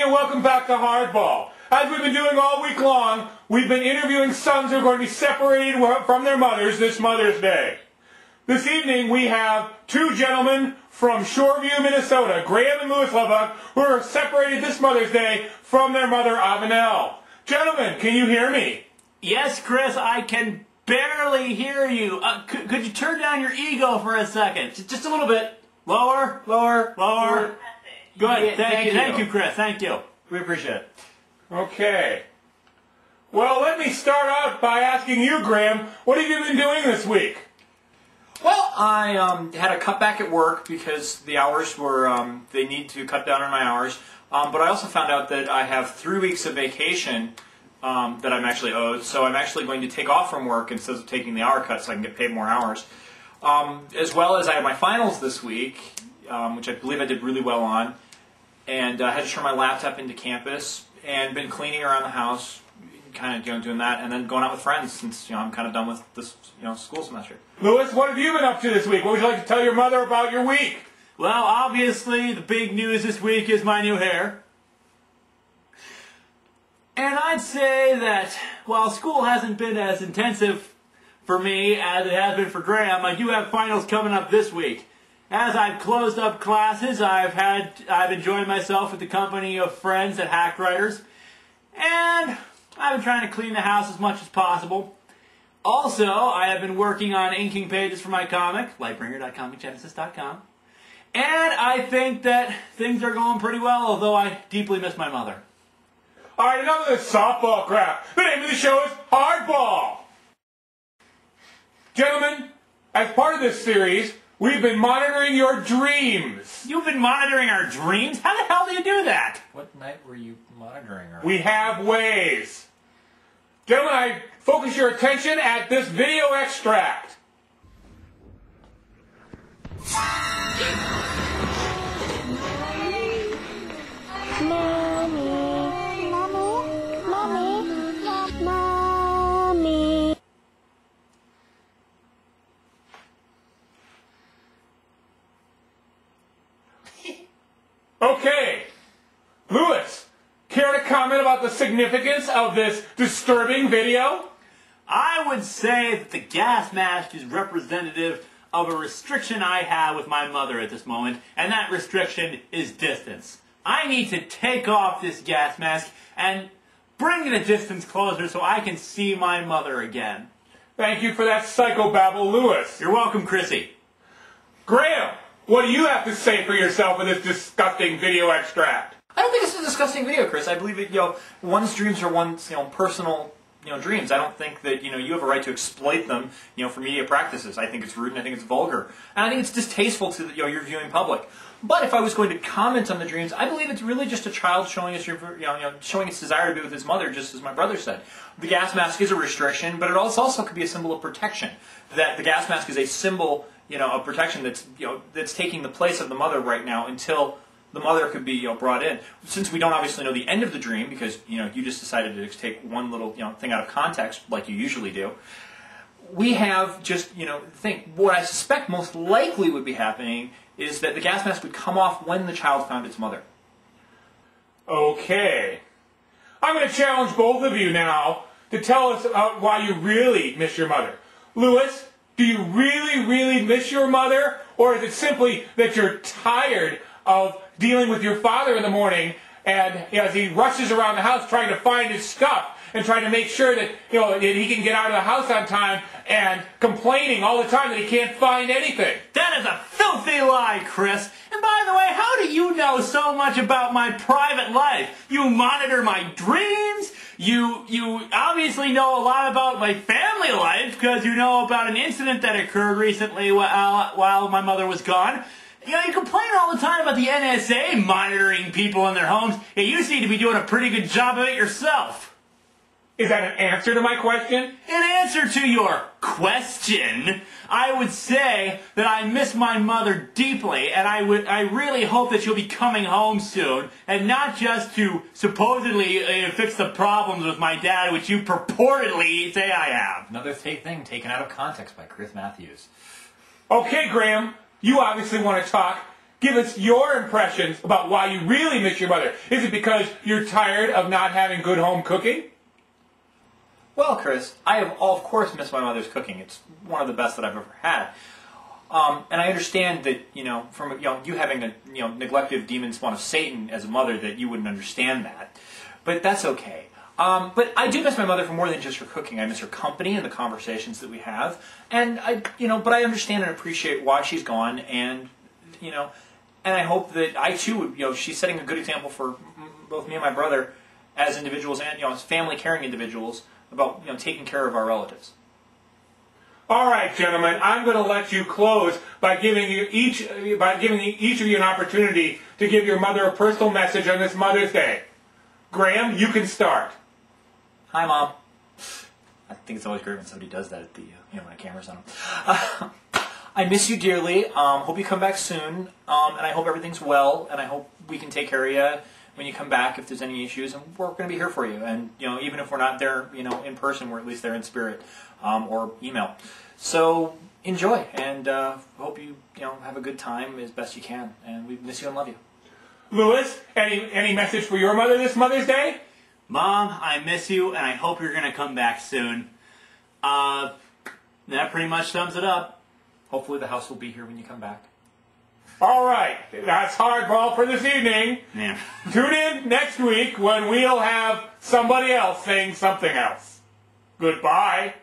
and welcome back to Hardball. As we've been doing all week long, we've been interviewing sons who are going to be separated from their mothers this Mother's Day. This evening we have two gentlemen from Shoreview, Minnesota, Graham and Louis Lubbock, who are separated this Mother's Day from their mother, Avenel. Gentlemen, can you hear me? Yes, Chris, I can barely hear you. Could you turn down your ego for a second? Just a little bit. Lower, lower, lower. Good. Yeah, Thank you, Chris. Thank you. We appreciate it. Okay. Well, let me start out by asking you, Graham, what have you been doing this week? Well, I had a cutback at work because the hours were, they need to cut down on my hours. But I also found out that I have 3 weeks of vacation that I'm actually owed. So I'm actually going to take off from work instead of taking the hour cut so I can get paid more hours. As well as I had my finals this week, which I believe I did really well on. And I had to turn my laptop into campus and been cleaning around the house, kind of doing that, and then going out with friends since I'm kind of done with this school semester. Louis, what have you been up to this week? What would you like to tell your mother about your week? Well, obviously, the big news this week is my new hair. And I'd say that while school hasn't been as intensive for me as it has been for Graham, I do have finals coming up this week. As I've closed up classes, I've enjoyed myself with the company of friends at Hack Writers, and I've been trying to clean the house as much as possible. Also, I have been working on inking pages for my comic, lightbringer.comicgenesis.com, and I think that things are going pretty well, although I deeply miss my mother. All right, enough of this softball crap. The name of the show is Hardball. Gentlemen, as part of this series, we've been monitoring your dreams. You've been monitoring our dreams? How the hell do you do that? What night were you monitoring her? We have ways. Gentlemen, I focus your attention at this video extract. Okay, Louis, care to comment about the significance of this disturbing video? I would say that the gas mask is representative of a restriction I have with my mother at this moment, and that restriction is distance. I need to take off this gas mask and bring the distance closer so I can see my mother again. Thank you for that psychobabble, Louis. You're welcome, Chrissy. Graham, what do you have to say for yourself in this disgusting video extract? I don't think it's a disgusting video, Chris. I believe that one's dreams are one's personal dreams. I don't think that you have a right to exploit them for media practices. I think it's rude and I think it's vulgar and I think it's distasteful to your viewing public. But if I was going to comment on the dreams, I believe it's really just a child showing showing its desire to be with his mother, just as my brother said. The gas mask is a restriction, but it also could be a symbol of protection. That the gas mask is a symbol of protection that's taking the place of the mother right now until the mother could be think in. Since we don't obviously know the end of the dream because you just decided to take one little thing out of context like you usually do, we have just think what I suspect most likely would be happening is that the gas mask would come off when the child found its mother. Okay, I'm going to challenge both of you now to tell us why you really miss your mother. Louis, do you really, really miss your mother? Or is it simply that you're tired of dealing with your father in the morning and as he rushes around the house trying to find his stuff and trying to make sure that that he can get out of the house on time and complaining all the time that he can't find anything? That is a filthy lie, Chris. And by the way, how do you know so much about my private life? You monitor my dreams. You obviously know a lot about my family life because you know about an incident that occurred recently while my mother was gone. You complain all the time about the NSA monitoring people in their homes. Yeah, you seem to be doing a pretty good job of it yourself. Is that an answer to my question? In answer to your question, I would say that I miss my mother deeply, and I really hope that she'll be coming home soon, and not just to supposedly fix the problems with my dad, which you purportedly say I have. Another thing taken out of context by Chris Matthews. Okay, Graham, you obviously want to talk. Give us your impressions about why you really miss your mother. Is it because you're tired of not having good home cooking? Well, Chris, I have, of course, missed my mother's cooking. It's one of the best that I've ever had. And I understand that, from you having a neglective demon spawn of Satan as a mother, that you wouldn't understand that. But that's okay. But I do miss my mother for more than just her cooking. I miss her company and the conversations that we have. And but I understand and appreciate why she's gone. And and I hope that I too would, she's setting a good example for both me and my brother as individuals and as family caring individuals about taking care of our relatives. All right, gentlemen, I'm going to let you close by giving each of you an opportunity to give your mother a personal message on this Mother's Day. Graham, you can start. Hi, Mom. I think it's always great when somebody does that at the when a camera's on them. I miss you dearly. Hope you come back soon, and I hope everything's well, and I hope we can take care of you when you come back if there's any issues, and we're going to be here for you. And even if we're not there, in person, we're at least there in spirit, or email. So enjoy, and hope you have a good time as best you can. And we miss you and love you. Louis, any message for your mother this Mother's Day? Mom, I miss you, and I hope you're going to come back soon. That pretty much sums it up. Hopefully the house will be here when you come back. All right, that's hardball for this evening. Yeah. Tune in next week when we'll have somebody else saying something else. Goodbye.